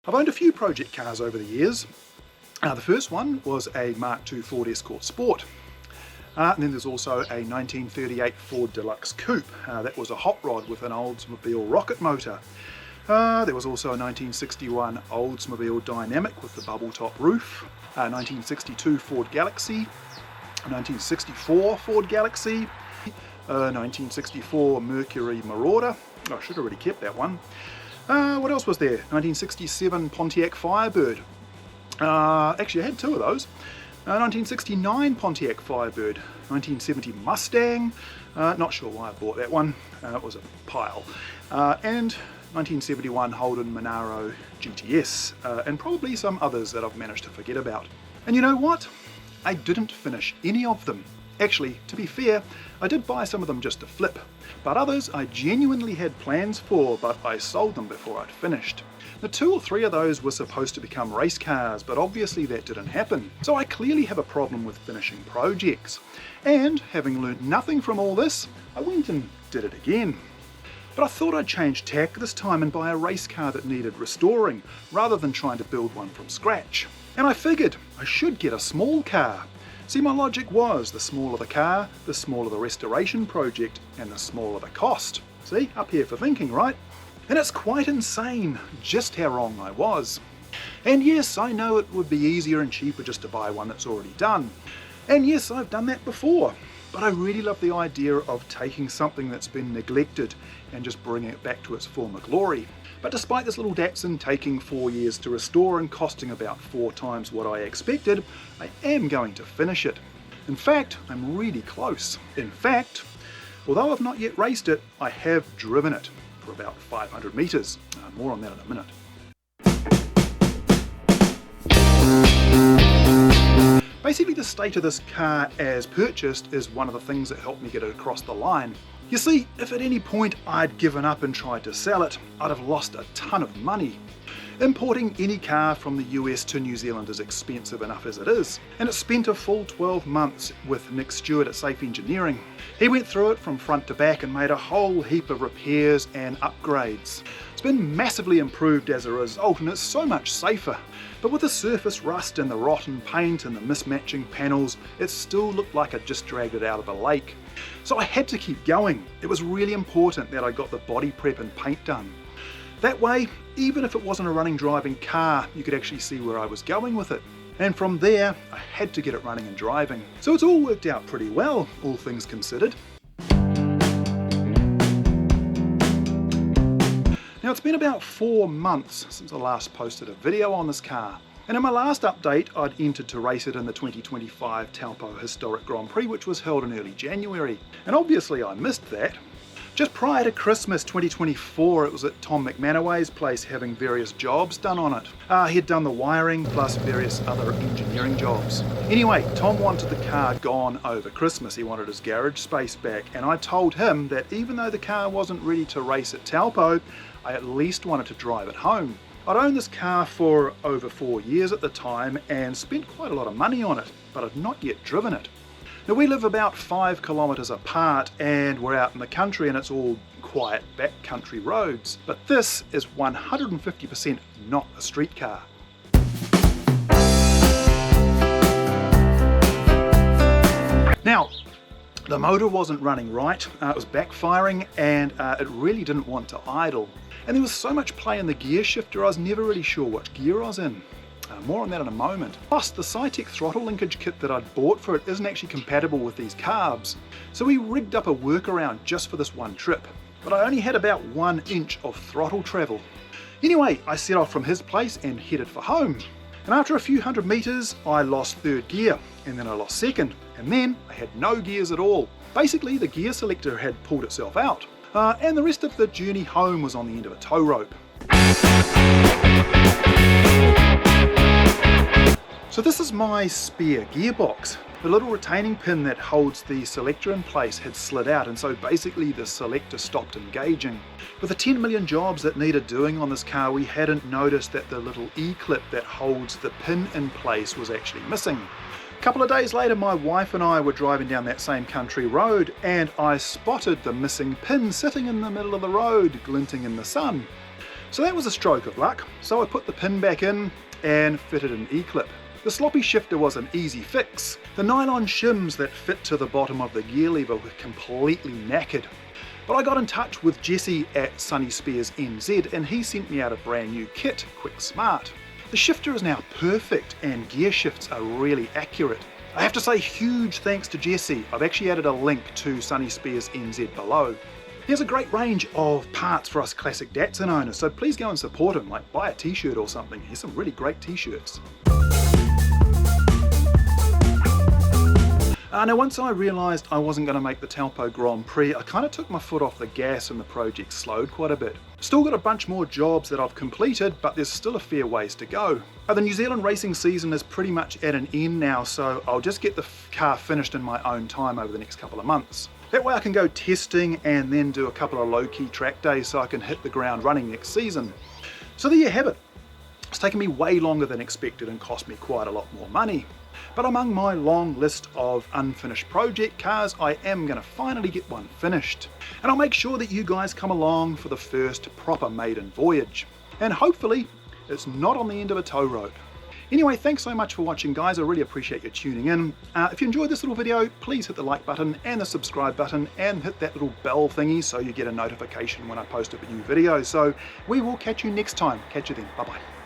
I've owned a few project cars over the years. The first one was a Mark II Ford Escort Sport. And then there's also a 1938 Ford Deluxe Coupe. That was a hot rod with an Oldsmobile rocket motor. There was also a 1961 Oldsmobile Dynamic with the bubble top roof, a 1962 Ford Galaxy, a 1964 Ford Galaxy, a 1964 Mercury Marauder. I should have already kept that one. What else was there? 1967 Pontiac Firebird. Actually, I had two of those. 1969 Pontiac Firebird, 1970 Mustang, not sure why I bought that one, it was a pile, and 1971 Holden Monaro GTS, and probably some others that I've managed to forget about. And you know what? I didn't finish any of them. Actually, to be fair, I did buy some of them just to flip, but others I genuinely had plans for, but I sold them before I'd finished. Now, 2 or 3 of those were supposed to become race cars, but obviously that didn't happen. So I clearly have a problem with finishing projects. And having learned nothing from all this, I went and did it again. But I thought I'd change tack this time and buy a race car that needed restoring, rather than trying to build one from scratch. And I figured I should get a small car. See, my logic was the smaller the car, the smaller the restoration project, and the smaller the cost. See, up here for thinking, right? And it's quite insane just how wrong I was. And yes, I know it would be easier and cheaper just to buy one that's already done. And yes, I've done that before. But I really love the idea of taking something that's been neglected and just bringing it back to its former glory. But despite this little Datsun taking 4 years to restore and costing about 4 times what I expected, I am going to finish it. In fact, I'm really close. In fact, although I've not yet raced it, I have driven it. For about 500 meters. More on that in a minute. Basically, the state of this car as purchased is one of the things that helped me get it across the line. You see, if at any point I'd given up and tried to sell it, I'd have lost a ton of money. Importing any car from the US to New Zealand is expensive enough as it is, and it spent a full 12 months with Nick Stewart at Safe Engineering. He went through it from front to back and made a whole heap of repairs and upgrades. It's been massively improved as a result, and it's so much safer. But with the surface rust and the rotten paint and the mismatching panels, it still looked like I'd just dragged it out of a lake. So I had to keep going. It was really important that I got the body prep and paint done. That way, even if it wasn't a running driving car, you could actually see where I was going with it. And from there, I had to get it running and driving. So it's all worked out pretty well, all things considered. Now it's been about 4 months since I last posted a video on this car. And in my last update, I'd entered to race it in the 2025 Taupo Historic Grand Prix, which was held in early January. And obviously I missed that. Just prior to Christmas 2024, it was at Tom McManaway's place having various jobs done on it. He'd done the wiring plus various other engineering jobs. Anyway, Tom wanted the car gone over Christmas. He wanted his garage space back, and I told him that even though the car wasn't ready to race at Taupo, I at least wanted to drive it home. I'd owned this car for over 4 years at the time and spent quite a lot of money on it, but I'd not yet driven it. Now we live about 5 kilometres apart and we're out in the country and it's all quiet backcountry roads. But this is 150% not a street car. Now, the motor wasn't running right, it was backfiring and it really didn't want to idle. And there was so much play in the gear shifter, I was never really sure what gear I was in. More on that in a moment. Plus, the Cytec throttle linkage kit that I'd bought for it isn't actually compatible with these carbs. So we rigged up a workaround just for this one trip. But I only had about 1 inch of throttle travel. Anyway, I set off from his place and headed for home. And after a few hundred meters, I lost 3rd gear, and then I lost 2nd, and then I had no gears at all. Basically, the gear selector had pulled itself out. And the rest of the journey home was on the end of a tow rope. So this is my spare gearbox. The little retaining pin that holds the selector in place had slid out, and so basically the selector stopped engaging. With the 10 million jobs that needed doing on this car, we hadn't noticed that the little E-clip that holds the pin in place was actually missing. A couple of days later, my wife and I were driving down that same country road and I spotted the missing pin sitting in the middle of the road, glinting in the sun. So that was a stroke of luck, so I put the pin back in and fitted an E-clip. The sloppy shifter was an easy fix. The nylon shims that fit to the bottom of the gear lever were completely knackered. But I got in touch with Jesse at Sunny Spares NZ and he sent me out a brand new kit, Quick Smart. The shifter is now perfect and gear shifts are really accurate. I have to say huge thanks to Jesse. I've actually added a link to Sunny Spares NZ below. He has a great range of parts for us classic Datsun owners, so please go and support him, like buy a t-shirt or something. He has some really great t-shirts. Now once I realised I wasn't going to make the Taupo Grand Prix, I kind of took my foot off the gas and the project slowed quite a bit. Still got a bunch more jobs that I've completed, but there's still a fair ways to go. The New Zealand racing season is pretty much at an end now, so I'll just get the car finished in my own time over the next couple of months. That way I can go testing and then do a couple of low-key track days so I can hit the ground running next season. So there you have it. It's taken me way longer than expected and cost me quite a lot more money. But among my long list of unfinished project cars, I am going to finally get one finished. And I'll make sure that you guys come along for the first proper maiden voyage. And hopefully, it's not on the end of a tow rope. Anyway, thanks so much for watching, guys. I really appreciate you tuning in. If you enjoyed this little video, please hit the like button and the subscribe button and hit that little bell thingy so you get a notification when I post a new video. So we will catch you next time. Catch you then. Bye-bye.